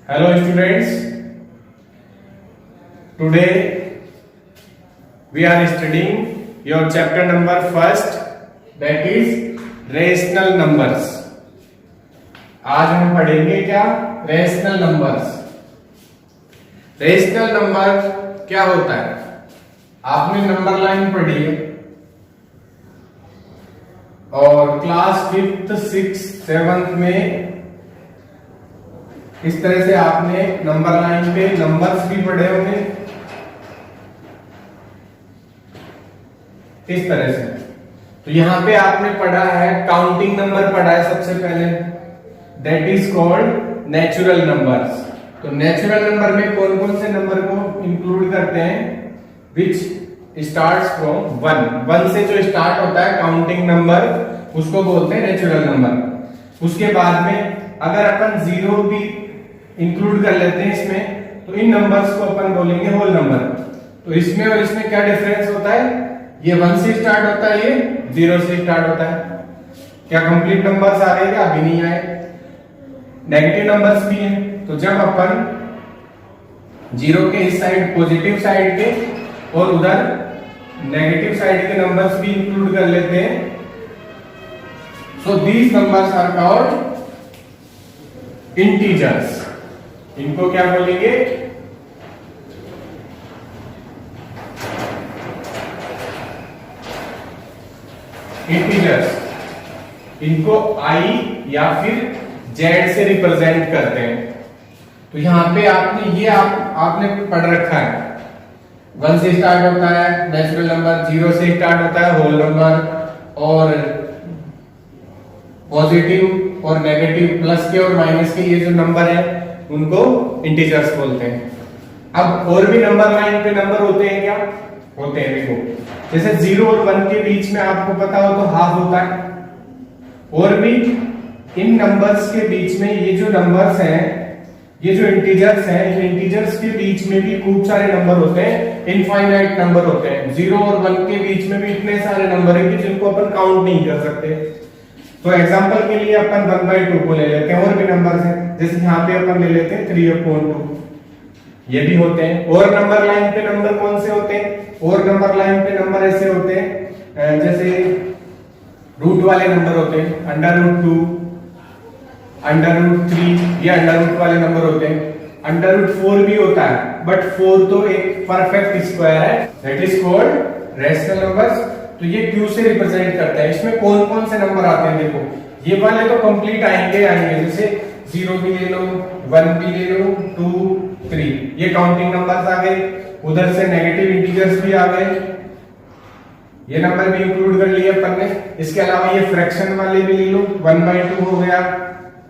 Hello students, today we are studying your chapter number first, that is rational numbers. आज हम पढ़ेंगे क्या? Rational numbers. Rational number क्या होता है? आपने नंबर लाइन पढ़ी है और क्लास 5th 6th 7th में इस तरह से आपने नंबर लाइन पे नंबर्स भी पढ़े होंगे इस तरह से. तो यहां पे आपने पढ़ा है काउंटिंग नंबर पढ़ा है सबसे पहले, that is called natural numbers. तो नेचुरल नंबर में कौन कौन से नंबर को इंक्लूड करते हैं? विच स्टार्ट्स फ्रॉम 1 से जो स्टार्ट होता है काउंटिंग नंबर उसको बोलते हैं नेचुरल नंबर. उसके बाद में अगर अपन 0 भी इंक्लूड कर लेते हैं इसमें तो इन नंबर्स को अपन बोलेंगे होल नंबर. तो इसमें और इसमें क्या डिफरेंस होता है? ये 1 से स्टार्ट होता है, ये 0 से स्टार्ट होता है. क्या कंप्लीट नंबर्स आ रहे हैं? क्या अभी नहीं आए. नेगेटिव नंबर्स भी हैं. तो जब अपन 0 के इस साइड पॉजिटिव साइड के और उधर नेगेटिव साइड के नंबर्स भी इंक्लूड कर लेते हैं, so these numbers are called integers. इनको क्या बोलेंगे? इंटीजर्स. इनको आई या फिर जेड से रिप्रेजेंट करते हैं. तो यहां पे आपने ये आपने पढ़ रखा है 1 से स्टार्ट होता है नेचुरल नंबर, 0 से स्टार्ट होता है होल नंबर, और पॉजिटिव और नेगेटिव प्लस के और माइनस के ये जो नंबर है उनको इंटीजर्स बोलते हैं. अब और भी नंबर लाइन पे नंबर होते हैं क्या? होते हैं. देखो जैसे 0 और 1 के बीच में आपको पता हो तो हाफ होता है. और भी इन नंबर्स के बीच में ये जो नंबर्स हैं, ये जो इंटीजर्स हैं, इन इंटीजर्स के बीच में भी खूब सारे नंबर होते हैं, इनफाइनाइट नंबर होते हैं. 0 और 1 के बीच में भी इतने सारे नंबर हैं कि जिनको अपन काउंट नहीं कर सकते. तो एग्जांपल के लिए अपन 1/2 को ले लेते हैं. और भी नंबर्स हैं, जैसे यहाँ पे अपन ले लेते हैं 3/2. ये भी होते हैं. और नंबर लाइन पे नंबर कौन से होते हैं? और नंबर लाइन पे नंबर ऐसे होते हैं जैसे रूट वाले नंबर होते हैं, √2, √3, ये √रूट वाले नंबर होते हैं. √4 भी होता है, बट 4 तो एक परफेक्ट स्क्वायर है, that is called rational numbers. तो ये Q से रिप्रेजेंट करता है. इसमें कौन कौन से नंबर आते हैं? देखो ये वाले तो कंप्लीट आएंगे, जैसे 0 भी ले लो, 1 भी ले लो, 2, 3, ये काउंटिंग नंबर्स आ गए. उधर से नेगेटिव इंटीजर्स भी आ गए, ये नंबर भी इंक्लूड कर लिए अपन ने. इसके अलावा ये फ्रैक्शन वाले भी ले लो, 1/2 हो गया,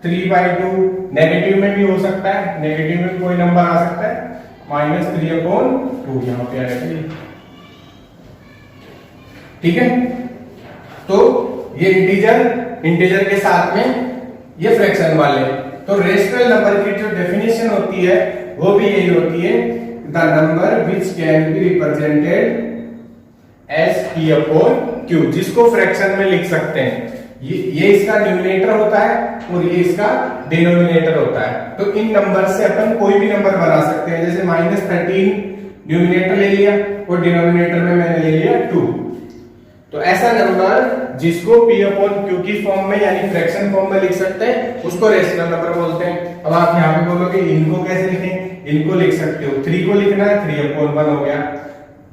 3/2. नेगेटिव में भी हो सकता है, नेगेटिव में कोई नंबर आ सकता है, -3/2 यहाँ पे आएगा. ठीक है. तो ये इंटीजर के साथ में ये फ्रैक्शन वाले. तो रेशनल नंबर की जो डेफिनेशन होती है वो भी यही होती है, the number which can be represented as P/Q, जिसको फ्रैक्शन में लिख सकते हैं. ये इसका न्यूमरेटर होता है और ये इसका डिनोमिनेटर होता है. तो इन नंबर से अपन कोई भी नंबर बना सकते हैं. जैसे -13 न्यूमरेटर ले लिया और डिनोमिनेटर में मैंने ले लिया 2. तो ऐसा नंबर जिसको P/Q की फॉर्म में यानी फ्रैक्शन फॉर्म में लिख सकते हैं उसको रेशनल नंबर बोलते हैं. अब आप यहाँ पे बोलोगे इनको कैसे लिखें? इनको लिख सकते हो, 3 को लिखना है 3/1 हो गया,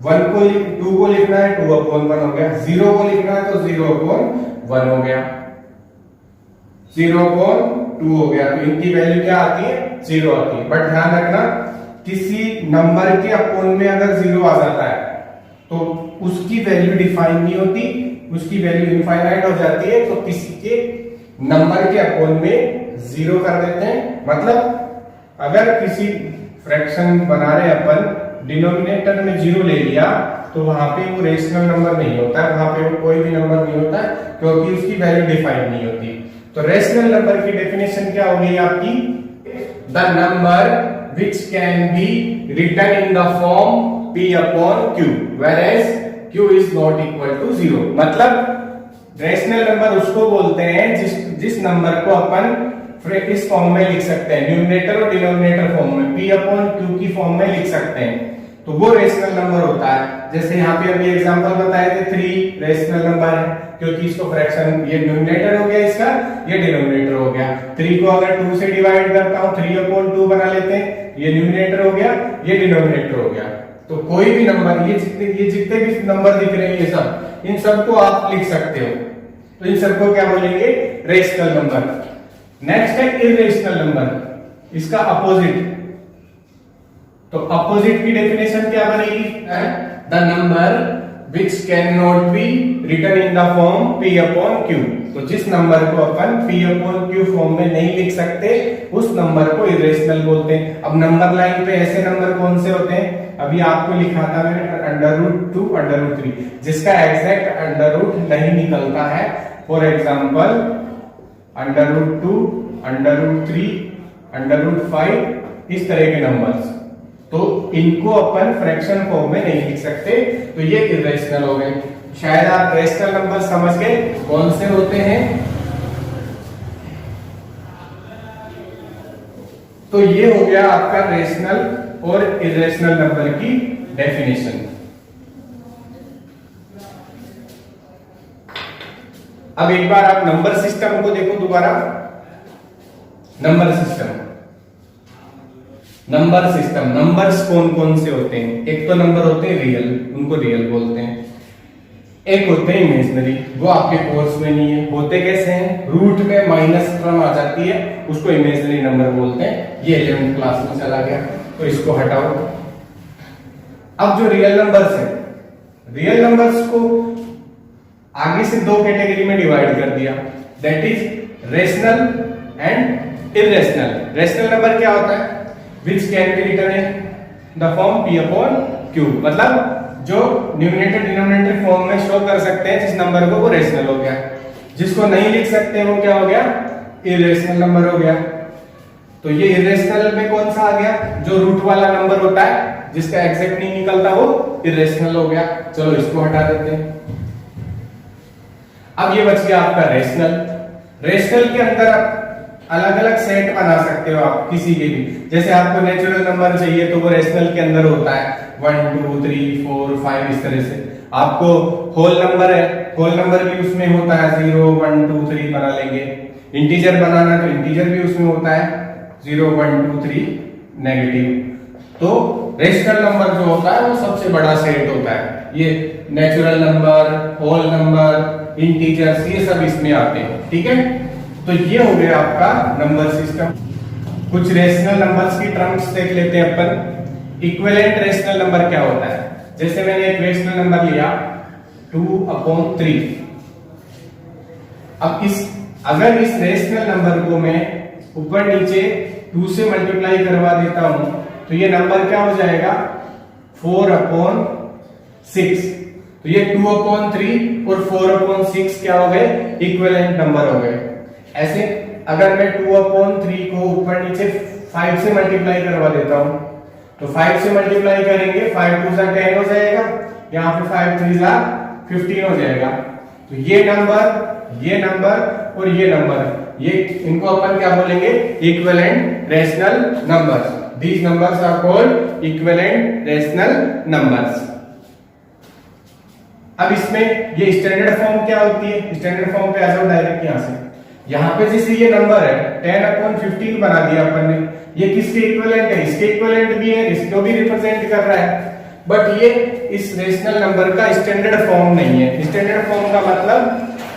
2 को लिखना है 2/1 हो गया, 0 को लिखना है तो 0/1 हो गया, 0/2 हो गया. तो इनकी वैल्यू क्या आती है? 0 आती है. बट ध्यान रखना किसी नंबर के अपोन में अगर 0 आ जाता है तो उसकी वैल्यू डिफाइन नहीं होती, उसकी वैल्यू इनफाइनाइट हो जाती है. तो किसी के नंबर के अपोन में 0 कर देते हैं. मतलब अगर किसी फ्रैक्शन बना रहे अपन, डिनोमिनेटर में 0 ले लिया तो वहां पे वो रेशनल नंबर नहीं होता है, वहां पे वो कोई भी नंबर नहीं होता है क्योंकि उसकी वैल्यू डिफाइन नहीं होती. तो रेशनल नंबर की डेफिनेशन क्या होगी आपकी? The number which can be written in the form P/Q, whereas Q is not equal to 0. मतलब रेशनल नंबर उसको बोलते हैं जिस नंबर को अपन इस फॉर्म में लिख सकते हैं, न्यूमरेटर और डिनोमिनेटर फॉर्म में, p अपॉन q की फॉर्म में लिख सकते हैं, तो वो रेशनल नंबर होता है। जैसे यहाँ पे अभी एग्जांपल बताए थे 3 रेशनल नंबर है, क्योंकि इसको फ्रैक्शन, ये न्यूमरेटर हो गया इसका, ये डिनोमिनेटर हो गया। 3 को अगर 2 से डिवाइड करता हूँ 3 अपॉन 2 बना लेते हैं, ये न्यूमरेटर हो गया, ये डिनोमिनेटर हो गया। तो कोई भी नंबर, ये जितने भी नंबर दिख रहे हैं ये सब, इन सबको आप लिख सकते हो, तो इन सबको क्या बोलेंगे, रेशनल नंबर। नेक्स्ट है इर्रेशनल नंबर, इसका अपोजिट। तो अपोजिट की डेफिनेशन क्या बनेगी, the number which can not be written in the form p upon q। तो जिस नंबर को अपन p अपॉन q फॉर्म में नहीं लिख सकते उस नंबर को इरेशनल बोलते हैं। अब नंबर लाइन पे ऐसे नंबर कौन से होते हैं, अभी आपको लिखा था मैंने √2 √3, जिसका एग्जैक्ट अंडर रूट नहीं निकलता है। फॉर एग्जांपल √2 √3 √5 इस तरह के नंबर्स, तो इनको अपन फ्रैक्शन फॉर्म में नहीं लिख सकते, तो ये इरेशनल हो गए। शायद आप रेशनल नंबर समझ गए कौन से होते हैं। तो ये हो गया आपका रेशनल और इरेशनल नंबर की डेफिनेशन। अब एक बार आप नंबर सिस्टम को देखो दोबारा। नंबर सिस्टम, नंबर्स कौन कौन से होते हैं, एक तो नंबर होते हैं रियल, उनको रियल बोलते हैं। एक होते हैं इमेजिनरी, वो आपके कोर्स में नहीं है। होते कैसे हैं, रूट में माइनस टर्म आ जाती है, उसको इमेजिनरी नंबर बोलते हैं। ये 11th क्लास में चला गया, तो इसको हटाओ। अब जो रियल नंबर्स हैं, रियल नंबर्स को आगे से 2 कैटेगरी में डिवाइड कर दिया, that is rational and irrational. Rational number क्या होता है, which can be written in the form p upon q, मतलब जो न्यूमरेटर डिनोमिनेटर फॉर्म में शो कर सकते हैं जिस नंबर को, वो रेशनल हो गया। जिसको नहीं लिख सकते वो क्या हो गया, इरेशनल नंबर हो गया। तो ये इरेशनल में कौन सा आ गया, जो रूट वाला नंबर होता है जिसका एग्जैक्ट नहीं निकलता, वो इरेशनल हो गया। चलो इसको हटा देते हैं। अब ये बच गया आपका रेशनल। रेशनल के अंदर आप अलग अलग सेट बना सकते हो आप किसी के भी। जैसे आपको नेचुरल नंबर चाहिए तो वो रेशनल के अंदर होता है 1 2 3 4 5 इस तरह से। आपको होल नंबर है, होल नंबर भी उसमें होता है 0 1 2 3 बना लेंगे। इंटीजर बनाना तो इंटीजर भी उसमें होता है 0 1 2 3 नेगेटिव। तो रेशनल नंबर जो होता है वो सबसे बड़ा सेट होता है। ये natural number, whole number, integers, ये सब इसमें आते हैं। ठीक है, तो ये हो गया आपका नंबर सिस्टम। कुछ रेशनल नंबर्स की टर्म्स देख लेते हैं अपन। इक्विवेलेंट रेशनल नंबर क्या होता है, जैसे मैंने एक रेशनल नंबर लिया 2/3। अब अगर इस रेशनल नंबर को मैं ऊपर नीचे 2 से मल्टीप्लाई करवा देता हूं तो ये नंबर क्या हो जाएगा, 4/6। तो ये 2/3 और 4/6 क्या हो गए, इक्विवेलेंट नंबर हो गए। ऐसे अगर मैं 2/3 को ऊपर नीचे 5 से मल्टीप्लाई करवा देता हूं तो 5 से मल्टीप्लाई करेंगे, 5 2 10 हो जाएगा, यहाँ पे 5 3 15 हो जाएगा। तो ये नंबर और ये नंबर, ये इनको अपन क्या बोलेंगे, equivalent rational numbers. These numbers are called equivalent rational numbers. अब इसमें ये स्टैंडर्ड फॉर्म क्या होती है, स्टैंडर्ड फॉर्म पे आ जाओ डायरेक्ट यहां से। यहाँ पे जैसे ये नंबर है 10/15 बना दिया अपन ने, ये किसके इक्विवेलेंट है, इसके इक्विवेलेंट भी है, इसको भी रिप्रेजेंट कर रहा है। बट ये इस रेशनल नंबर का स्टैंडर्ड फॉर्म नहीं है। स्टैंडर्ड फॉर्म का मतलब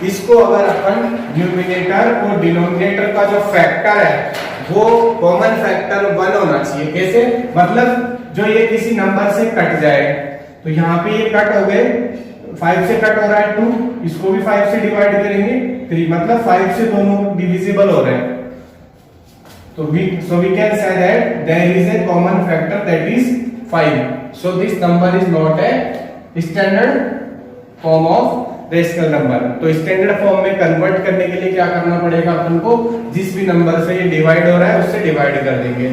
इसको अगर अपन न्यूमरेटर और डिनोमिनेटर का जो फैक्टर है वो कॉमन फैक्टर 1 होना चाहिए। कैसे, मतलब जो ये किसी नंबर से कट जाए, तो यहाँ पे ये कट हो गए, 5 से कट हो रहा है 2, इसको भी 5 से डिवाइड करेंगे 3, मतलब 5 से दोनों डिविजिबल हो रहे हैं। तो we can say that there is a common factor that is 5। So this number is not a standard form of rational number. तो स्टैंडर्ड फॉर्म में कन्वर्ट करने के लिए क्या करना पड़ेगा अपन को, जिस भी नंबर से ये डिवाइड हो रहा है उससे डिवाइड कर देंगे।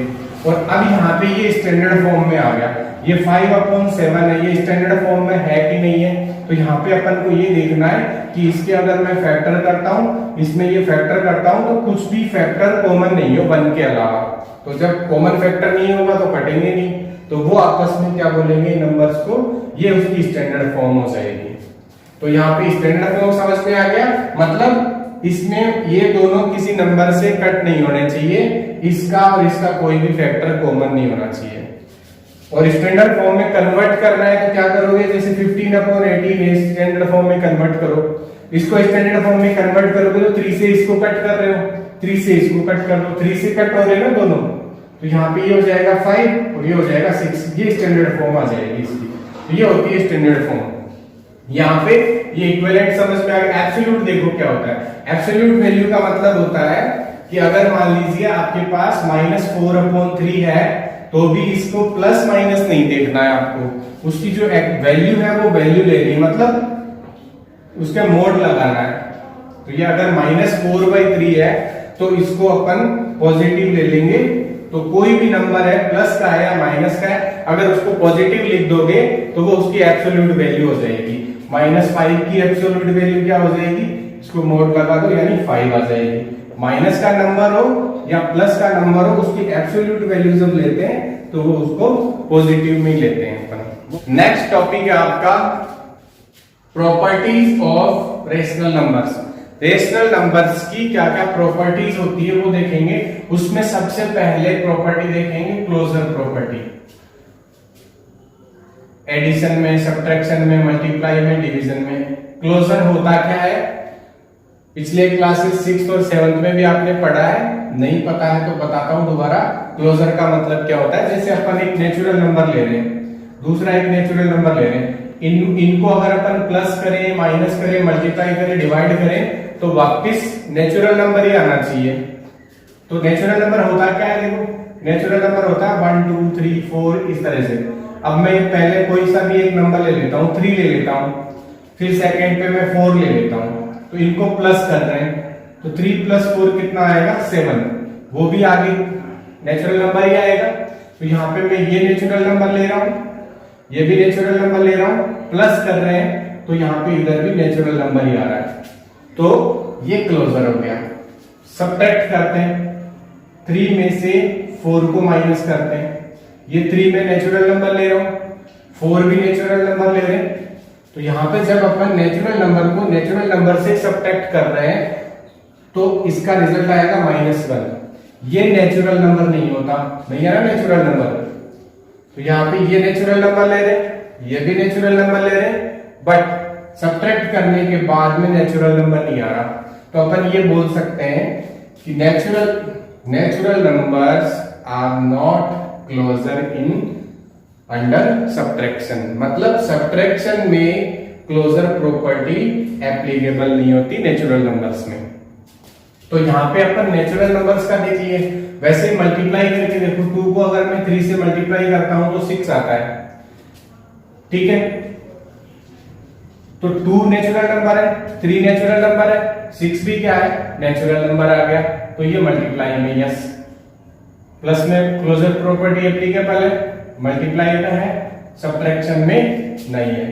और अब यहाँ पे ये स्टैंडर्ड फॉर्म में आ गया, ये 5/7 है, ये स्टैंडर्ड फॉर्म में है कि नहीं है। तो यहाँ पे अपन को ये देखना है कि इसके अगर मैं फैक्टर करता हूँ, इसमें ये फैक्टर करता हूँ तो कुछ भी फैक्टर कॉमन नहीं हो 1 के अलावा। तो जब कॉमन फैक्टर नहीं होगा तो कटेंगे नहीं, तो वो आपस में क्या बोलेंगे नंबर्स को, ये उसकी स्टैंडर्ड फॉर्म हो जाएगी। तो यहाँ पे स्टैंडर्ड फॉर्म समझ में आ गया, मतलब इसमें ये दोनों किसी नंबर से कट नहीं होने चाहिए, इसका और इसका कोई भी फैक्टर कॉमन नहीं होना चाहिए। और स्टैंडर्ड फॉर्म में कन्वर्ट करना है तो क्या करोगे, जैसे 15/18 स्टैंडर्ड फॉर्म में कन्वर्ट करो, इसको स्टैंडर्ड फॉर्म में कन्वर्ट करोगे तो 3 से इसको कट कर रहे हो, 3 से इसको कट कर लो, 3 से कट हो रहे हैं ना दोनों, तो यहाँ पे ये हो जाएगा 5 और ये हो जाएगा 6, ये स्टैंडर्ड फॉर्म आ जाएगी इसकी। तो ये होती है स्टैंडर्ड फॉर्म। यहाँ पे ये इक्विवेलेंट समझ में आ गया। एब्सोल्यूट देखो क्या होता है, एब्सोल्यूट वैल्यू का मतलब होता है कि अगर मान लीजिए आपके पास -4/3 है तो भी इसको प्लस माइनस नहीं देखना है आपको, उसकी जो वैल्यू है वो वैल्यू लेनी, मतलब उसका मोड लगाना है। तो ये अगर -4/3 है तो इसको अपन पॉजिटिव ले लेंगे, तो कोई भी नंबर है प्लस का है या माइनस का है, अगर उसको पॉजिटिव लिख दोगे तो वो उसकी एब्सोल्यूट वैल्यू हो जाएगी। -5 की एब्सोल्यूट वैल्यू क्या हो जाएगी, इसको मोड लगा दो यानी 5 आ जाएगी। माइनस का नंबर हो या प्लस का नंबर हो, उसकी एब्सोल्यूट वैल्यू जब लेते हैं तो वो उसको पॉजिटिव में लेते हैं अपन। नेक्स्ट टॉपिक है आपका properties of rational numbers. Rational numbers की क्या क्या प्रॉपर्टीज होती है वो देखेंगे। उसमें सबसे पहले प्रॉपर्टी देखेंगे क्लोजर प्रॉपर्टी। एडिशन में, सब्ट्रैक्शन में, मल्टीप्लाई में, डिवीजन में क्लोजर होता क्या है, पिछले क्लासेस 6th और 7th में भी आपने पढ़ा है, नहीं पता है तो बताता हूं दोबारा। क्लोजर का मतलब क्या होता है, जैसे अपन एक नेचुरल नंबर ले रहे हैं, दूसरा एक नेचुरल नंबर ले रहे हैं, इनको अगर अपन प्लस करें, माइनस करें, मल्टीप्लाई करें, डिवाइड करें तो वापस नेचुरल नंबर ही आना चाहिए। तो नेचुरल नंबर होता क्या है, देखो नेचुरल नंबर होता है 1 2 3 4 इस तरह से। अब मैं पहले कोई सा भी एक नंबर ले लेता हूं, 3 ले लेता हूं, फिर सेकंड पे मैं 4 ले लेता हूं, तो इनको प्लस कर रहे हैं तो 3 + 4 कितना आएगा 7, वो भी आगे नेचुरल नंबर ही आएगा। तो यहाँ पे मैं ये नेचुरल नंबर ले रहा हूं, ये भी नेचुरल नंबर ले रहा हूं, प्लस कर रहे हैं तो यहाँ पे इधर भी नेचुरल नंबर ही आ रहा है, तो ये क्लोजर हो गया। सब्ट्रैक्ट करते हैं, 3 में से 4 को माइनस करते हैं, ये 3 में नेचुरल नंबर ले रहा हूं, 4 भी नेचुरल नंबर ले रहे हैं, तो यहां पे जब अपन नेचुरल नंबर को नेचुरल नंबर से सब्ट्रैक्ट कर रहे हैं तो इसका रिजल्ट आएगा -1। ये नेचुरल नंबर नहीं होता, नहीं है ना नेचुरल नंबर, तो यहाँ पे ये नेचुरल नंबर ले रहे हैं, ये भी नेचुरल नंबर ले रहे हैं, बट सब्ट्रैक्ट करने के बाद में नेचुरल नंबर नहीं आ रहा। तो अपन ये बोल सकते हैं कि natural numbers are not closure in under subtraction, मतलब सब्ट्रैक्शन में क्लोजर प्रॉपर्टी एप्लीकेबल नहीं होती नेचुरल नंबर्स में। तो यहाँ पे अपन नेचुरल नंबर्स का देख लिए, वैसे मल्टीप्लाई करके देखो, 2 को अगर मैं 3 से मल्टीप्लाई करता हूं तो 6 आता है, ठीक है। तो 2 नेचुरल नंबर है, 3 नेचुरल नंबर है, 6 भी क्या है नेचुरल नंबर आ गया, तो ये मल्टीप्लाई में यस, प्लस में क्लोजर प्रॉपर्टी एप्लीकेबल है, मल्टीप्लाई में है, सब्ट्रैक्शन में नहीं है।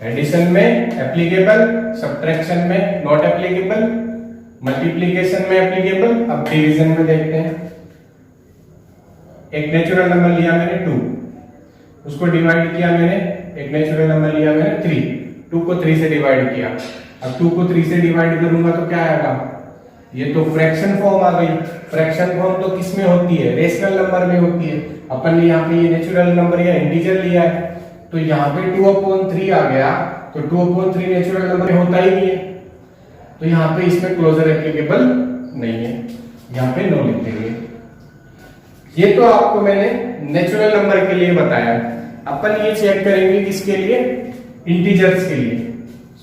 एडिशन में एप्लीकेबल, सब्ट्रैक्शन में नॉट एप्लीकेबल, मल्टीप्लिकेशन में एप्लीकेबल। अब डिवीजन में देखते हैं, एक नेचुरल नंबर लिया मैंने 2, उसको डिवाइड किया मैंने, एक नेचुरल नंबर लिया मैंने 3, 2 को 3 से डिवाइड किया। अब 2 को 3 से डिवाइड करूंगा तो क्या आएगा, ये तो फ्रैक्शन फॉर्म आ गई। फ्रैक्शन फॉर्म तो किस में होती है, रेशनल नंबर में होती है। अपन ने यहाँ पे ये नेचुरल नंबर या इंटीजर लिया है, तो यहाँ पे 2/3 आ गया, तो 2/3 नेचुरल नंबर होता ही नहीं है, तो यहाँ पे इसमें क्लोजर एप्लीकेबल नहीं है, यहाँ पे नो लिख देंगे। ये तो आपको मैंने नेचुरल नंबर के लिए बताया। अपन ये चेक करेंगे किसके लिए, इंटीजर्स के लिए,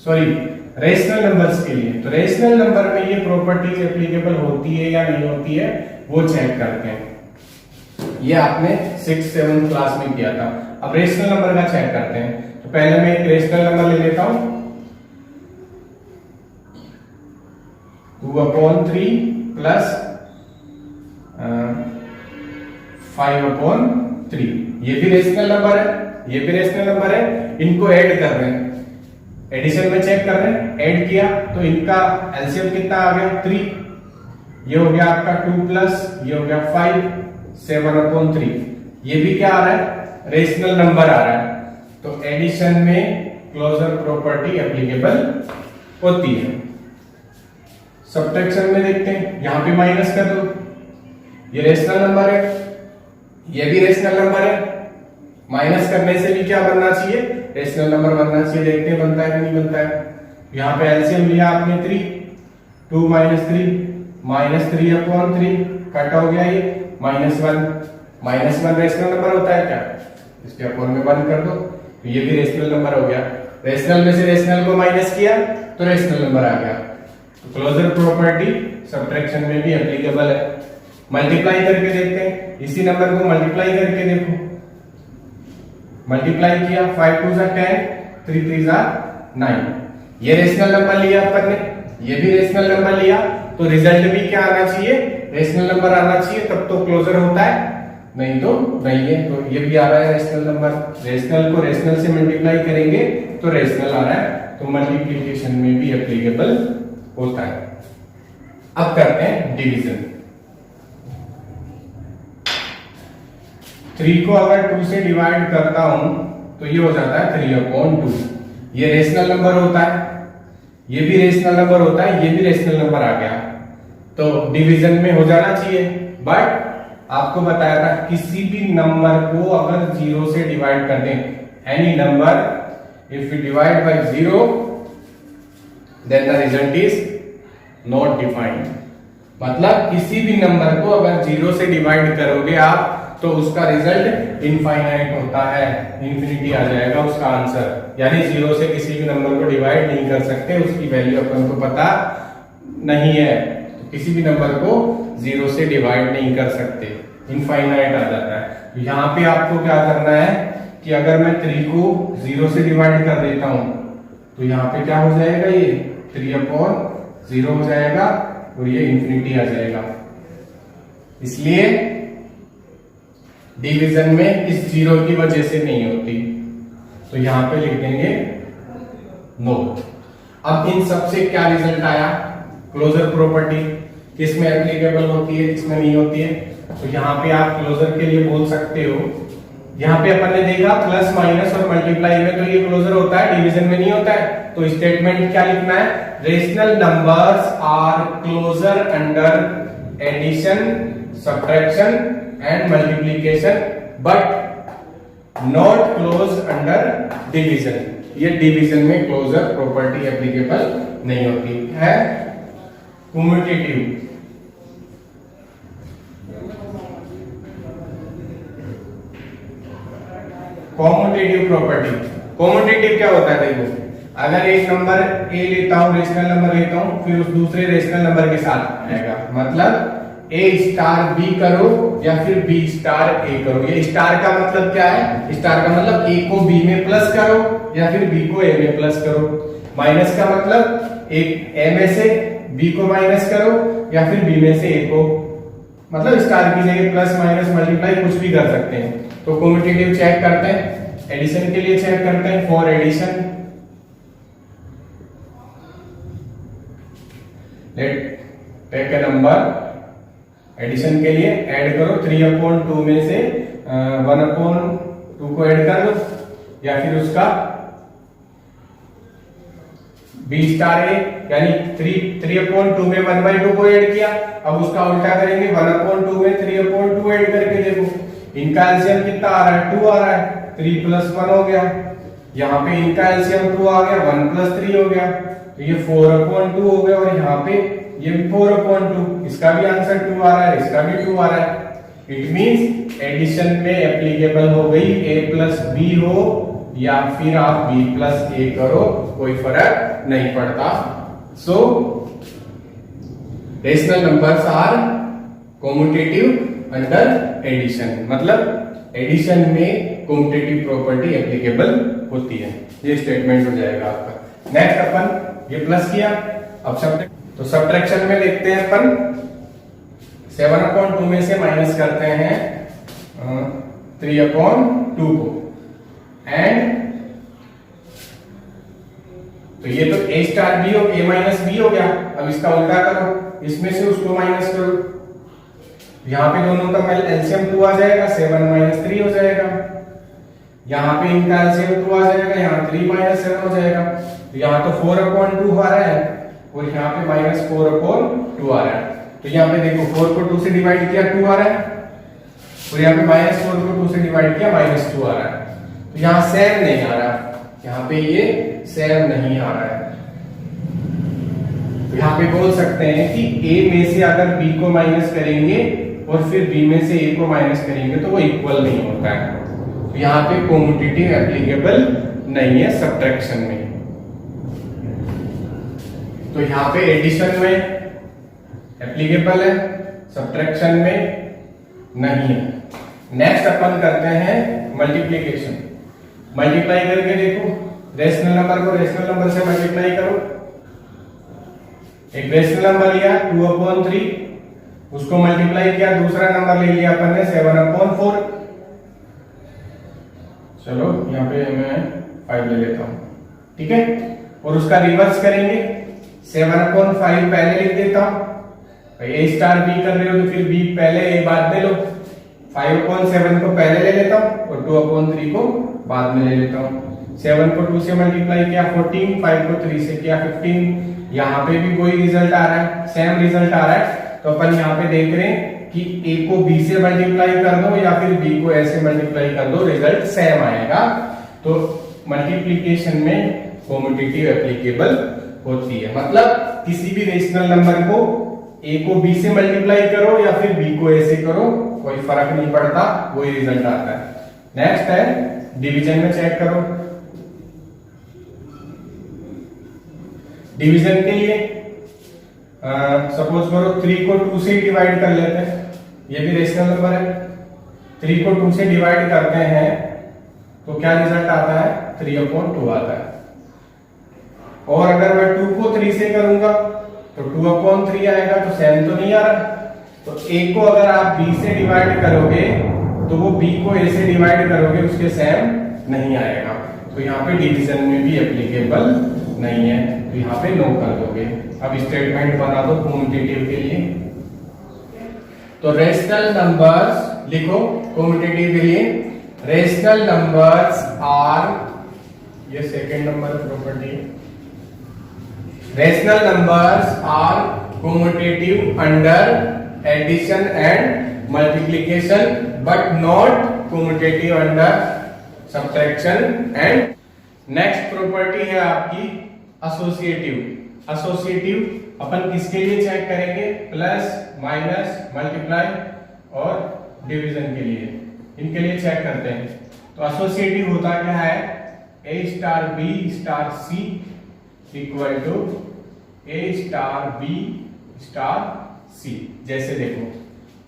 सॉरी रेशनल नंबर्स के लिए। तो रेशनल नंबर में ये प्रॉपर्टीज एप्लीकेबल होती है या नहीं होती है वो चेक करते हैं। ये आपने 6th 7th क्लास में किया था। अब रेशनल नंबर का चेक करते हैं। तो पहले मैं एक रेशनल नंबर ले लेता हूं, 2/3 प्लस 5/3। ये भी रेशनल नंबर है, ये भी रेशनल नंबर है, इनको ऐड कर रहे हैं, एडिशन में चेक कर रहे हैं, ऐड किया तो इनका एलसीएम कितना आ गया 3, ये हो गया आपका 2 प्लस ये हो गया 5, 7/3। ये भी क्या आ रहा है, रेशनल नंबर आ रहा है। तो एडिशन में क्लोजर प्रॉपर्टी एप्लीकेबल होती है। सब्ट्रैक्शन में देखते हैं, यहां पे माइनस कर दो, ये रेशनल नंबर है, ये भी रेशनल नंबर है, माइनस करने से भी क्या बनना चाहिए, रेशनल नंबर बनना चाहिए। देखते हैं बनता है कि नहीं बनता है। यहां पे एलसीएम लिया आपने 3, 2 - 3 -3/3 कट हो गया, ये -1 रेशनल नंबर होता है क्या, इसके अपॉन में 1 कर दो, तो ये भी रेशनल नंबर हो गया। रेशनल में से रेशनल को माइनस किया तो रेशनल नंबर आ गया। तो क्लोजर प्रॉपर्टी सब्ट्रैक्शन में भी एप्लीकेबल है। मल्टीप्लाई करके देखते हैं, इसी नंबर को मल्टीप्लाई करके देखो, मल्टीप्लाई किया 5 2 10, 3 3 9, ये रेशनल नंबर लिया अपन ने, ये भी रेशनल नंबर लिया, तो रिजल्ट भी क्या आना चाहिए, रेशनल नंबर आना चाहिए, तब तो क्लोजर होता है, नहीं तो नहीं है। तो ये भी आ रहा है रेशनल नंबर, रेशनल को रेशनल से मल्टीप्लाई करेंगे तो रेशनल आ रहा है, तो मल्टीप्लिकेशन में भी एप्लीकेबल होता है। अब करते हैं डिवीजन। 3 को अगर 2 से डिवाइड करता हूं तो ये हो जाता है 3/2। ये रेशनल नंबर होता है, ये भी रेशनल नंबर होता है, ये भी रेशनल नंबर आ गया, तो डिवीजन में हो जाना चाहिए। बट आपको बताया था किसी भी नंबर को अगर 0 से डिवाइड कर दें, any number if you divide by 0 then the result is not defined. मतलब किसी भी नंबर को अगर 0 से डिवाइड करोगे आप तो उसका रिजल्ट इनफाइनाइट होता है, इंफिनिटी आ जाएगा उसका आंसर। यानी 0 से किसी भी नंबर को डिवाइड नहीं कर सकते, उसकी वैल्यू अपन को पता नहीं है, तो किसी भी नंबर को 0 से डिवाइड नहीं कर सकते, इनफाइनाइट आ जाता है। तो यहाँ पे आपको क्या करना है कि अगर मैं 3 को 0 से डिवाइड कर देता हूं तो यहाँ पे क्या हो जाएगा, ये 3/0 हो जाएगा और ये इंफिनिटी आ जाएगा। इसलिए डिवीजन में इस 0 की वजह से नहीं होती, तो यहां पे लिख देंगे नो। अब इन सबसे क्या रिजल्ट आया, क्लोजर प्रॉपर्टी किसमें एप्लीकेबल होती है, किसमें नहीं होती है। तो यहाँ पे आप क्लोजर के लिए बोल सकते हो, यहाँ पे अपन ने देखा प्लस माइनस और मल्टीप्लाई में तो ये क्लोजर होता है, डिवीजन में नहीं होता है। तो स्टेटमेंट क्या लिखना है, rational numbers are closure under addition, subtraction and multiplication but not close under division. ये डिवीजन में क्लोजर प्रॉपर्टी एप्लीकेबल नहीं होती है। कम्यूटेटिव, कॉम्यूटेटिव प्रॉपर्टी, कॉम्यूटेटिव क्या होता है, देखो अगर एक नंबर ए लेता हूं, रेशनल नंबर लेता हूं, फिर उस दूसरे रेशनल नंबर के साथ आएगा, मतलब ए स्टार बी करो या फिर बी स्टार ए करो। ये स्टार का मतलब क्या है, स्टार का मतलब ए को बी में प्लस करो या फिर बी को ए में प्लस करो। माइनस का मतलब एक ए में से बी को माइनस करो या फिर बी में से ए को, मतलब स्टार की जगह प्लस माइनस मल्टीप्लाई कुछ भी कर सकते हैं। तो कम्यूटेटिव चेक करते हैं, एडिशन के लिए चेक करते हैं, for addition let take a number, addition के लिए ऐड करो 3/2 में से 1/2 को ऐड कर दो या फिर उसका बी स्टार ए, यानी 3/2 में 1/2 को ऐड किया, अब उसका उल्टा करेंगे 1/2 में 3/2 ऐड करके देखो, इनका एलसीएम कितना आ रहा है, 2 आ रहा है, 3 + 1 हो गया, यहाँ पे इनका एलसीएम 2 आ गया, 1 + 3 हो गया, तो ये 4/2 हो गया, और यहाँ पे ये भी 4/2, इसका भी आंसर 2 आ रहा है, इसका भी 2 आ रहा है। इट मींस एडिशन में एप्लीकेबल हो गई, a + b हो या फिर आप b + a करो, कोई फर्क नहीं पड़ता। So rational numbers are commutative under addition, मतलब एडिशन में कम्यूटेटिव प्रॉपर्टी एप्लीकेबल होती है। ये स्टेटमेंट हो जाएगा आपका। नेक्स्ट अपन ये प्लस किया, अब सब्ट्रैक्ट, तो सब्ट्रैक्शन में देखते हैं अपन 7/2 में से माइनस करते हैं 3/2 को, एंड तो ये तो a स्टार b और a माइनस b हो गया। अब इसका उल्टा करो, इसमें से उसको माइनस करो, यहाँ पे दोनों का एलसीएम 2 आ जाएगा, 7 माइनस 3 हो जाएगा। यहाँ पे इनका एलसीएम 2 आ जाएगा, यहाँ 3 माइनस 7 हो जाएगा। तो यहाँ तो 4/2 आ रहा है और यहाँ पे माइनस 4/2 आ रहा है। तो यहाँ पे देखो 4 को 2 से डिवाइड किया 2 आ रहा है, और यहाँ पे माइनस 4 को 2 से डिवाइड किया -2 आ रहा है। तो यहाँ सेम नहीं आ रहा, यहाँ पे ये सेम नहीं आ रहा है। तो यहाँ पे बोल सकते हैं कि a में से अगर b को माइनस करेंगे और फिर b में से a को माइनस करेंगे तो वो इक्वल नहीं होता है। तो यहाँ पे कोम्यूटेटिव एप्लीकेबल नहीं है सब्ट्रैक्शन में। तो यहाँ पे एडिशन में एप्लीकेबल है, सब्ट्रैक्शन में नहीं है। नेक्स्ट अपन करते हैं मल्टीप्लिकेशन। मल्टीप्लाई करके देखो, रेशनल नंबर को रेशनल नंबर से मल्टीप्लाई करो। एक रेशनल नंबर लिया 2/3, उसको मल्टीप्लाई किया, दूसरा नंबर ले लिया अपन ने 7/4। चलो यहाँ पे मैं 5 ले लेता हूं, ठीक है। और उसका रिवर्स करेंगे, 7/5 पहले लिख देता हूं। a स्टार b कर रहे हो तो फिर b पहले a बाद में लो। 5/7 को पहले ले लेता हूं और 2/3 को बाद में ले लेता हूं। 7 को 2 से मल्टीप्लाई किया 14, 5 को 3 से किया 15। यहाँ पे भी कोई रिजल्ट आ रहा है, सेम रिजल्ट आ रहा है। तो अपन यहाँ पे देख रहे हैं कि a को b से मल्टीप्लाई कर दो या फिर b को a से मल्टीप्लाई कर दो, रिजल्ट सेम आएगा। तो मल्टीप्लिकेशन में कोम्यूटेटिव एप्लीकेबल होती है, मतलब किसी भी रेशनल नंबर को a को b से मल्टीप्लाई करो या फिर b को a से करो, कोई फर्क नहीं पड़ता, वही रिजल्ट आता है। नेक्स्ट है डिवीजन में चेक करो। डिवीजन के लिए सपोज करो 3 को 2 से डिवाइड कर लेते हैं, ये भी रेशनल नंबर है। 3 को 2 से डिवाइड करते हैं तो क्या रिजल्ट आता है, 3/2 आता है। और अगर मैं 2 को 3 से करूंगा तो 2/3 आएगा, तो सेम तो नहीं आ रहा। तो a को अगर आप b से डिवाइड करोगे तो वो b को a से डिवाइड करोगे, उसके सेम नहीं आएगा। तो यहाँ पे डिवीजन में भी एप्लीकेबल नहीं है, तो यहाँ पे नो कर दोगे। अब स्टेटमेंट बना दो कोम्यूटेटिव के लिए। तो रेशनल नंबर्स लिखो कोम्यूटेटिव के लिए। रेशनल नंबर्स आर, ये second number property, rational numbers are commutative under addition and multiplication but not commutative under subtraction and. Next property है आपकी एसोसिएटिव। एसोसिएटिव अपन किसके लिए चेक करेंगे, प्लस माइनस मल्टीप्लाई और डिवीजन के लिए, इनके लिए चेक करते हैं। तो एसोसिएटिव होता क्या है, a star b star c equal to a star b star c। जैसे देखो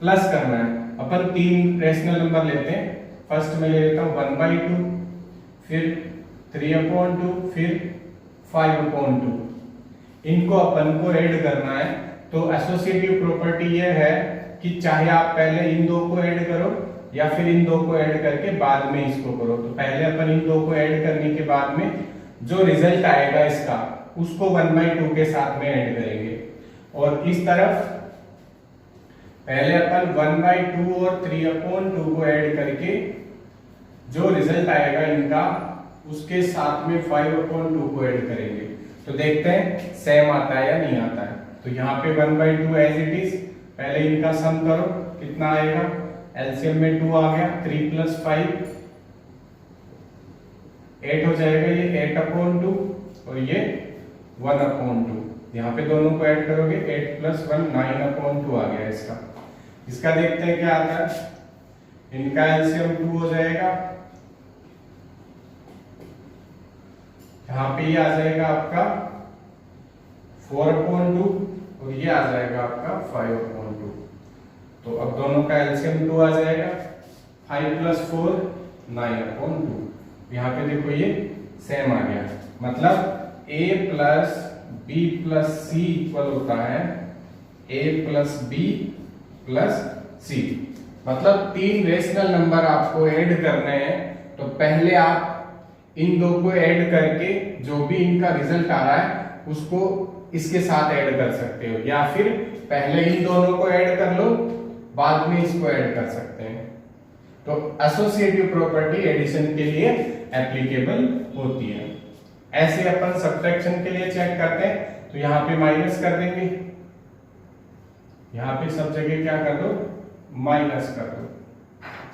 प्लस करना है, अपन 3 रेशनल नंबर लेते हैं। फर्स्ट में ले लेता हूं 1/2, फिर 3/2, फिर 5/2। इनको अपन को ऐड करना है। तो एसोसिएटिव प्रॉपर्टी ये है कि चाहे आप पहले इन दो को ऐड करो या फिर इन दो को ऐड करके बाद में इसको करो। तो पहले अपन इन दो को ऐड करने के बाद में जो रिजल्ट आएगा इसका, उसको 1/2 के साथ में ऐड करेंगे। और इस तरफ पहले अपन 1/2 और 3/2 को ऐड करके जो रिजल्ट आएगा इनका, उसके साथ में 5/2 को ऐड करेंगे। तो देखते हैं सेम आता है या नहीं आता है। तो यहाँ पे 1/2 एज इट इज, पहले इनका सम करो, कितना आएगा, एलसीएम में 2 आ गया, 3 + 5 8 हो जाएगा, ये 8/2 और ये 1/2। यहाँ पे दोनों को ऐड करोगे 8 + 1 9/2 आ गया इसका। इसका देखते हैं क्या आता है, इनका एलसीएम 2 हो जाएगा, यहाँ पे ये आ जाएगा आपका 4/2 और ये आ जाएगा आपका 5/2। तो अब दोनों का एलसीएम 2 आ जाएगा, 5 + 4 9/2। यहाँ पे देखो ये सेम आ गया, मतलब a + b + c इक्वल होता है a + b + c। मतलब 3 रेशनल नंबर आपको ऐड करने हैं, तो पहले आप इन दो को ऐड करके जो भी इनका रिजल्ट आ रहा है उसको इसके साथ ऐड कर सकते हो, या फिर पहले इन दोनों को ऐड कर लो बाद में इसको ऐड कर सकते हैं। तो एसोसिएटिव प्रॉपर्टी एडिशन के लिए एप्लीकेबल होती है। ऐसे अपन सब्ट्रैक्शन के लिए चेक करते हैं, तो यहाँ पे माइनस कर देंगे, यहाँ पे सब जगह क्या कर दो, माइनस कर दो।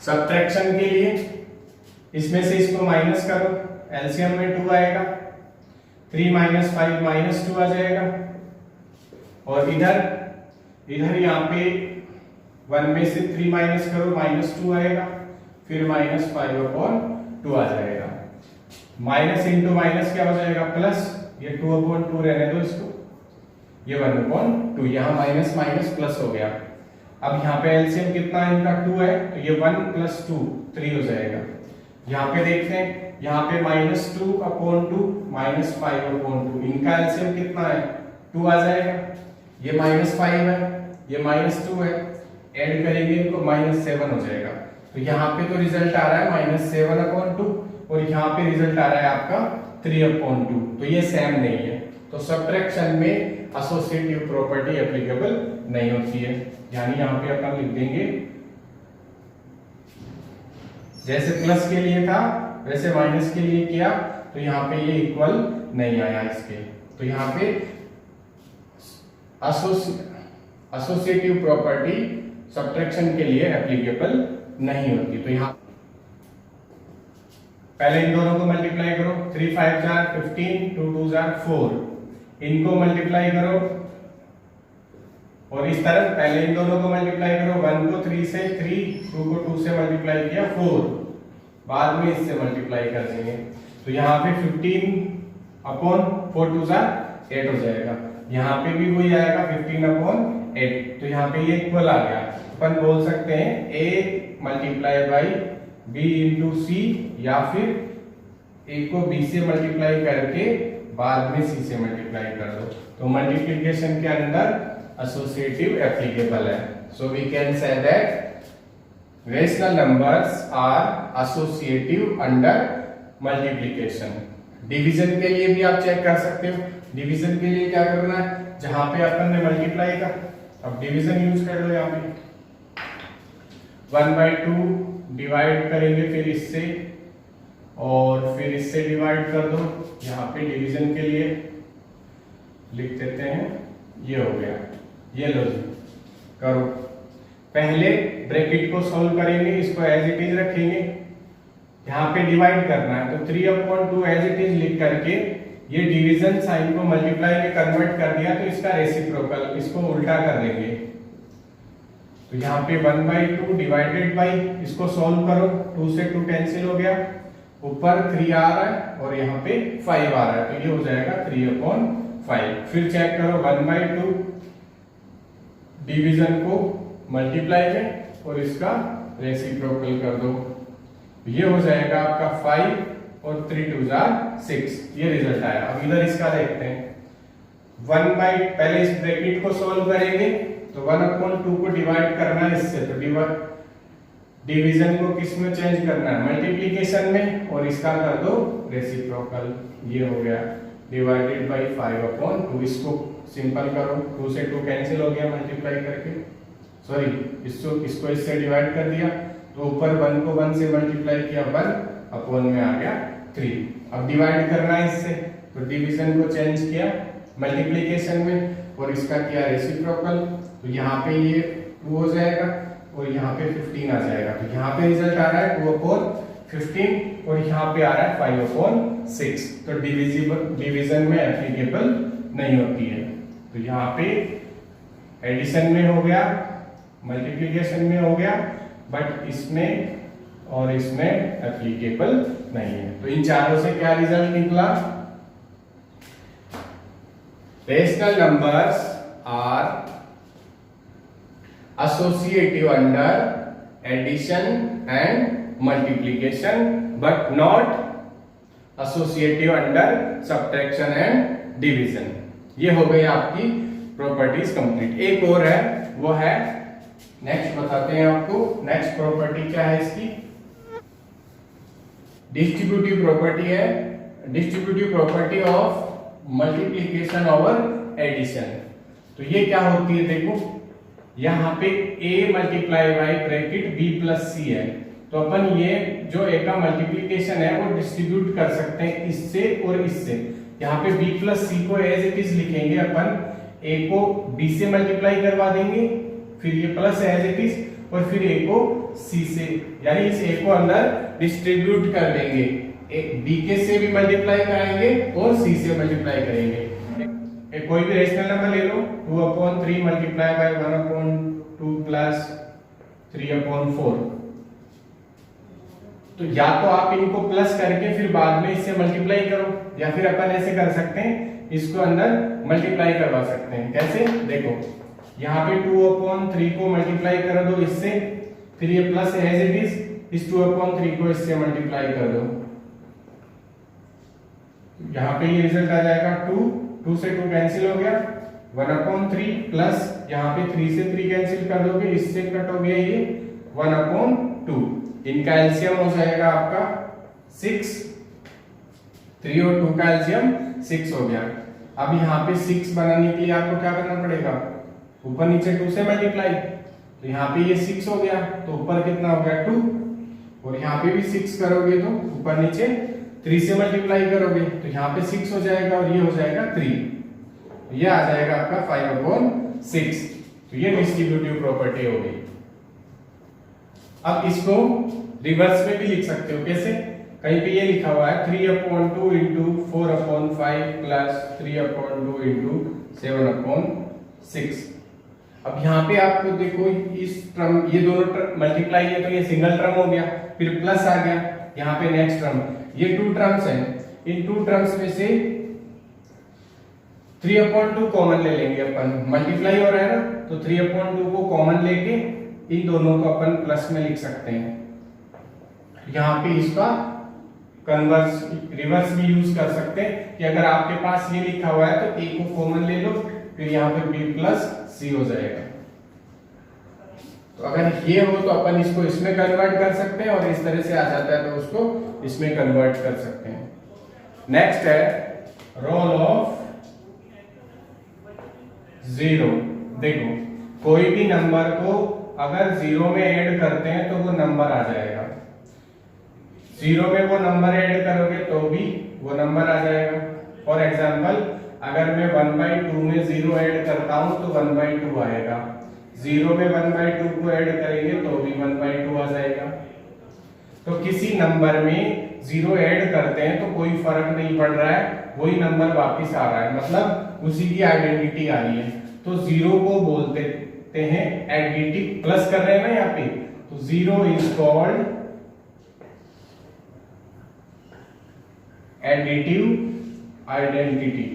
सब्ट्रैक्शन के लिए इसमें से इसको माइनस करो, एलसीएम में 2 आएगा, 3 - 5 -2 आ जाएगा, और इधर यहाँ पे 1 में से 3 माइनस करो, -2 आएगा, फिर -5/2 आ जाएगा। माइनस इंटू माइनस क्या हो जाएगा, प्लस, ये 2/2 रहने दो इसको, ये 1/2, यहाँ माइनस माइनस प्लस हो गया। अब यहाँ पे एलसीएम कितना है इनका, 2 है, तो ये 1 + 2 3 हो जाएगा। यहाँ पे देखते हैं, यहाँ पे -2/2 -5/2, इनका एलसीएम कितना है, 2 आ जाएगा। ये -5 है, ये -2 है, ऐड करेंगे इनको -7 हो जाएगा। तो यहाँ पे तो रिजल्ट आ रहा है -7/2, और यहाँ पे रिजल्ट आ रहा है आपका 3/2, तो ये सेम नहीं है। तो सब्ट्रैक्शन में एसोसिएटिव प्रॉपर्टी एप्लीकेबल नहीं होती है, यानी यहाँ पे अपन लिख देंगे जैसे प्लस के लिए था वैसे माइनस के लिए किया, तो यहाँ पे ये इक्वल नहीं आया इसके, तो यहाँ पे एसोसिएटिव प्रॉपर्टी सब्ट्रैक्शन के लिए एप्लीकेबल नहीं होती। तो यहाँ पहले इन दोनों को मल्टीप्लाई करो, 3 × 5 = 15, 2 × 2 = 4, इनको मल्टीप्लाई करो, और इस तरफ पहले इन दोनों को मल्टीप्लाई करो, 1 को 3 से 3, 2 को 2 से मल्टीप्लाई किया 4, बाद में इससे मल्टीप्लाई कर देंगे, तो यहाँ पे 15/4 = 8 हो जाएगा। यहाँ पे भी वही आएगा 15/8, तो यहाँ पे ये इक्वल आ गया। अपन बोल सकते हैं a × b × c, या फिर a को b से मल्टीप्लाई करके बाद में c से मल्टीप्लाई कर दो, तो मल्टीप्लिकेशन के अंदर एसोसिएटिव एप्लीकेबल है। So we can say that rational numbers are associative under multiplication. Division के लिए भी आप चेक कर सकते हो। डिवीजन के लिए क्या करना है, जहां पे अपन ने मल्टीप्लाई का, अब डिवीजन यूज कर लो। यहाँ पे 1/2 डिवाइड करेंगे, फिर इससे, और फिर इससे डिवाइड कर दो। यहाँ पे डिवीजन के लिए लिख देते हैं, ये हो गया, ये लो जी करो। पहले ब्रैकेट को सॉल्व करेंगे, इसको एज इट इज रखेंगे, यहाँ पे डिवाइड करना है, तो 3/2 एज इट इज लिख करके ये डिवीजन साइन को मल्टीप्लाई में कन्वर्ट कर दिया, तो इसका रेसिप्रोकल, इसको उल्टा कर देंगे। तो यहाँ पे 1/2 डिवाइडेड बाई, इसको सॉल्व करो, 2 से 2 कैंसिल हो गया, ऊपर 3 आ रहा है और यहाँ पे 5 आ रहा है, तो ये हो जाएगा 3/5। फिर चेक करो 1/2 डिवीजन को मल्टीप्लाई में और इसका रेसिप्रोकल कर दो, ये हो जाएगा आपका 5 और 3 × 2 = 6, ये रिजल्ट आया। अब इधर इसका देखते हैं, पहले इस ब्रैकेट को सॉल्व करेंगे, तो 1/2 को डिवाइड करना है इससे, तो डिवीजन को किस में चेंज करना है, मल्टीप्लिकेशन में, और इसका कर दो रेसिप्रोकल, ये हो गया डिवाइडेड बाई 5/2। इसको सिंपल करो, 2 से 2 कैंसिल हो गया मल्टीप्लाई करके, सॉरी इसको इससे डिवाइड कर दिया, तो ऊपर 1 को 1 से मल्टीप्लाई किया, 1/, में आ गया 3। अब डिवाइड करना है इससे, तो डिवीजन को चेंज किया मल्टीप्लिकेशन में, और इसका किया रेसिप्रोकल, तो यहाँ पे ये 2 हो जाएगा और यहाँ पे 15 आ जाएगा। तो यहाँ पे रिजल्ट आ रहा है 2/15 और यहाँ पे आ रहा है 5/6। तो डिवीजन में एप्लीकेबल नहीं होती है। तो यहाँ पे एडिशन में हो गया, मल्टीप्लिकेशन में हो गया, बट इसमें और इसमें एप्लीकेबल नहीं है। तो इन चारों से क्या रिजल्ट निकला? Rational numbers are associative under addition and multiplication but not associative under subtraction and division। ये हो गई आपकी प्रॉपर्टीज कंप्लीट। एक और है, वो है नेक्स्ट बताते हैं आपको, नेक्स्ट प्रॉपर्टी क्या है इसकी, डिस्ट्रीब्यूटिव प्रॉपर्टी है, distributive property of multiplication over addition. तो ये क्या होती है, देखो यहाँ पे a multiply by bracket b plus c है, तो अपन ये जो a का मल्टीप्लिकेशन है वो डिस्ट्रीब्यूट कर सकते हैं इससे और इससे। यहाँ पे b प्लस c को एज इट इज लिखेंगे अपन, a को b से मल्टीप्लाई करवा देंगे, फिर ये प्लस एज इट इज, और फिर a को c से, यानी इस a को अंदर डिस्ट्रीब्यूट कर देंगे, b के से भी मल्टीप्लाई कराएंगे और c से मल्टीप्लाई करेंगे। कोई भी रेशनल नंबर ले लो, 2/3 मल्टीप्लाई बाय 1/2 प्लस 3/4। तो या तो आप इनको प्लस करके फिर बाद में इससे मल्टीप्लाई करो, या फिर अपन ऐसे कर सकते हैं, इसको अंदर मल्टीप्लाई करवा सकते हैं। कैसे, देखो यहाँ पे 2/3 को मल्टीप्लाई कर दो इससे, फिर ये प्लस एज इट इज, इस 2/3 को इससे मल्टीप्लाई कर दो, यहाँ पे ये रिजल्ट आ जाएगा 2 से 2 कैंसिल हो गया, 1/3 प्लस यहाँ पे 3 से 3 कैंसिल कर दोगे, इससे कट हो गया ये 1/2, इनका एलसीएम हो जाएगा आपका 6, 3 और 2 का एलसीएम 6 हो गया। अब यहाँ पे 6 बनाने के लिए आपको क्या करना पड़ेगा, ऊपर नीचे 2 से मल्टीप्लाई, तो यहाँ पे ये 6 हो गया, तो ऊपर कितना हो गया 2, और यहाँ पे भी 6 करोगे तो ऊपर नीचे 3 से मल्टीप्लाई करोगे, तो यहाँ पे 6 हो जाएगा और ये हो जाएगा 3, ये आ जाएगा आपका 5/6। तो ये डिस्ट्रीब्यूटिव प्रॉपर्टी हो गई। अब इसको रिवर्स में भी लिख सकते हो, कैसे, कहीं पे ये लिखा हुआ है 3/2 इंटू 4/5 प्लस 3/2 इंटू 7/6। अब यहाँ पे आपको देखो इस टर्म, ये दोनों मल्टीप्लाई है तो ये सिंगल टर्म हो गया, फिर प्लस आ गया, यहाँ पे नेक्स्ट टर्म, ये 2 टर्म्स हैं, इन 2 टर्म्स में से 3/2 कॉमन ले लेंगे अपन, मल्टीप्लाई हो रहा है ना, तो 3/2 को कॉमन लेके इन दोनों को अपन प्लस में लिख सकते हैं। यहाँ पे इसका कन्वर्स रिवर्स भी यूज कर सकते हैं कि अगर आपके पास ये लिखा हुआ है तो a को कॉमन ले लो, फिर यहाँ पे b प्लस c हो जाएगा। तो अगर ये हो तो अपन इसको इसमें कन्वर्ट कर सकते हैं, और इस तरह से आ जाता है तो उसको इसमें कन्वर्ट कर सकते हैं। नेक्स्ट है रोल ऑफ 0। देखो कोई भी नंबर को अगर 0 में ऐड करते हैं तो वो नंबर आ जाएगा, 0 में वो नंबर ऐड करोगे तो भी वो नंबर आ जाएगा। फॉर एग्जांपल अगर मैं 1/2 में 0 ऐड करता हूं तो 1/2 आएगा, 0 में 1/2 को ऐड करेंगे तो भी 1/2 आ जाएगा। तो किसी नंबर में 0 ऐड करते हैं तो कोई फर्क नहीं पड़ रहा है, वही नंबर वापस आ रहा है, मतलब उसी की आइडेंटिटी आ रही है। तो 0 को बोलते हैं एडिटिव, प्लस कर रहे हैं ना यहाँ पे, तो 0 इज कॉल्ड एडिटिव आइडेंटिटी।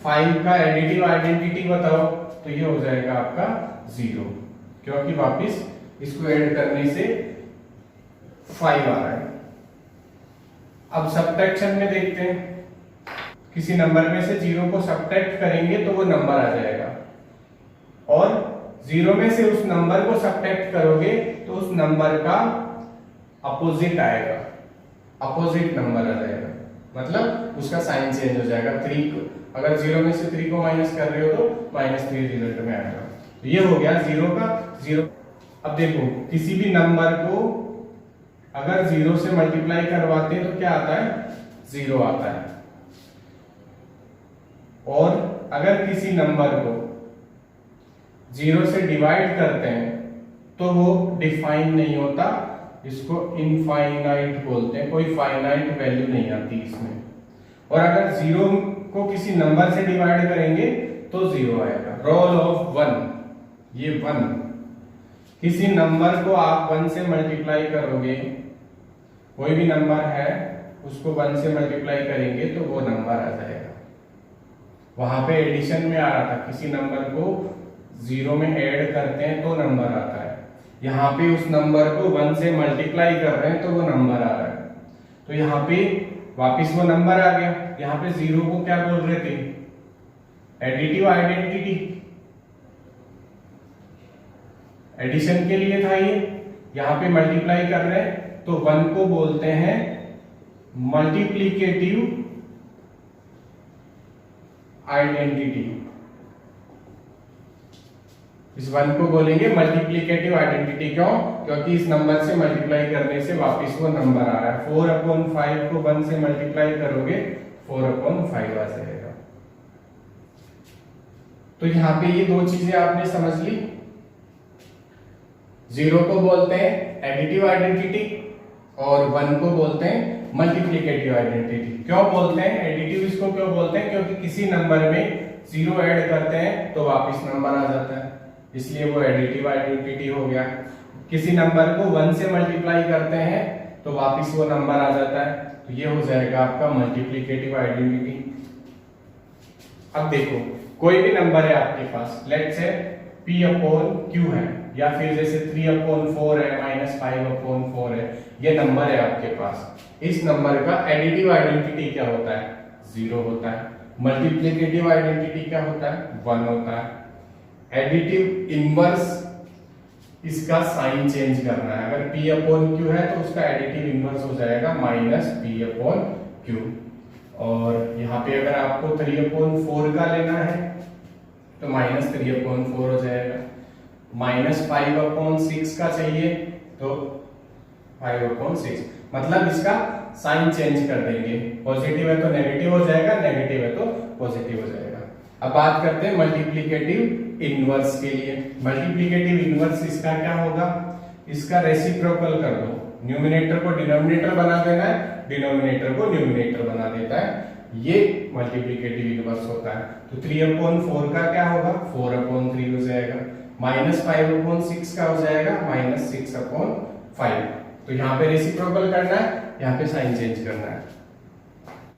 5 का एडिटिव आइडेंटिटी बताओ, तो ये हो जाएगा आपका 0, क्योंकि वापस इसको ऐड करने से 5 आ रहा है। अब सब्ट्रैक्शन में देखते हैं, किसी नंबर में से 0 को सब्ट्रैक्ट करेंगे तो वो नंबर आ जाएगा, और 0 में से उस नंबर को सब्ट्रैक्ट करोगे तो उस नंबर का अपोजिट आएगा, अपोजिट नंबर आ जाएगा, मतलब उसका साइन चेंज हो जाएगा। 3 को अगर 0 में से 3 को माइनस कर रहे हो तो -3 रिजल्ट में आएगा। तो ये हो गया 0 का 0। अब देखो किसी भी नंबर को अगर 0 से मल्टीप्लाई करवाते हैं तो क्या आता है, 0 आता है, और अगर किसी नंबर को 0 से डिवाइड करते हैं तो वो डिफाइन नहीं होता, इसको इनफाइनाइट बोलते हैं, कोई फाइनाइट वैल्यू नहीं आती इसमें। और अगर 0 को किसी नंबर से डिवाइड करेंगे तो 0 आएगा। रोल ऑफ 1, ये 1, किसी नंबर को आप 1 से मल्टीप्लाई करोगे, कोई भी नंबर है उसको 1 से मल्टीप्लाई करेंगे तो वो नंबर आ जाएगा। वहां पे एडिशन में आ रहा था, किसी नंबर को 0 में ऐड करते हैं तो नंबर आता है, यहाँ पे उस नंबर को 1 से मल्टीप्लाई कर रहे हैं तो वो नंबर आ रहा है। तो यहाँ पे वापिस वो नंबर आ गया। यहाँ पे 0 को क्या बोल रहे थे, एडिटिव आइडेंटिटी, एडिशन के लिए था ये, यहां पे मल्टीप्लाई कर रहे हैं, तो 1 को बोलते हैं मल्टीप्लिकेटिव आइडेंटिटी। इस 1 को बोलेंगे मल्टीप्लिकेटिव आइडेंटिटी। क्यों? क्योंकि इस नंबर से मल्टीप्लाई करने से वापस वो नंबर आ रहा है। 4/5 को 1 से मल्टीप्लाई करोगे 4/5 आ जाएगा। तो यहां पे ये दो चीजें आपने समझ ली। 0 को बोलते हैं एडिटिव आइडेंटिटी और 1 को बोलते हैं मल्टीप्लिकेटिव आइडेंटिटी। क्यों बोलते हैं एडिटिव? इसको क्यों बोलते हैं? क्योंकि किसी नंबर में 0 ऐड करते हैं तो वापस नंबर आ जाता है, इसलिए वो एडिटिव आइडेंटिटी हो गया। किसी नंबर को 1 से मल्टीप्लाई करते हैं तो वापस वो नंबर आ जाता है, तो ये हो जाएगा आपका मल्टीप्लिकेटिव आइडेंटिटी। अब देखो, कोई भी नंबर है आपके पास, लेट्स से p/q है, या फिर जैसे 3/4 है, -5/4 है, ये नंबर है आपके पास। इस नंबर का एडिटिव आइडेंटिटी क्या होता है? 0 होता है। मल्टीप्लिकेटिव आइडेंटिटी क्या होता है? 1 होता है। एडिटिव इनवर्स, इसका साइन चेंज करना है। अगर p/q है तो उसका एडिटिव इनवर्स हो जाएगा -p/q। और यहाँ पे अगर आपको 3/4 का लेना है तो -3/4 हो जाएगा। -5/6 का चाहिए तो 5/6, मतलब इसका साइन चेंज कर देंगे। पॉजिटिव है तो नेगेटिव हो जाएगा, नेगेटिव है तो पॉजिटिव हो जाएगा। अब बात करते हैं मल्टीप्लिकेटिव इनवर्स के लिए। मल्टीप्लिकेटिव इनवर्स इसका क्या होगा? इसका रेसिप्रोकल कर दो, न्यूमिनेटर को डिनोमिनेटर बना देना है, डिनोमिनेटर को न्यूमिनेटर बना देता है, ये मल्टीप्लिकेटिव इनवर्स होता है। तो 3/4 का क्या होगा? 4/3 हो जाएगा। -5/6 का हो जाएगा -6/5। तो यहाँ पे रेसिप्रोकल करना है, यहाँ पे साइन चेंज करना है।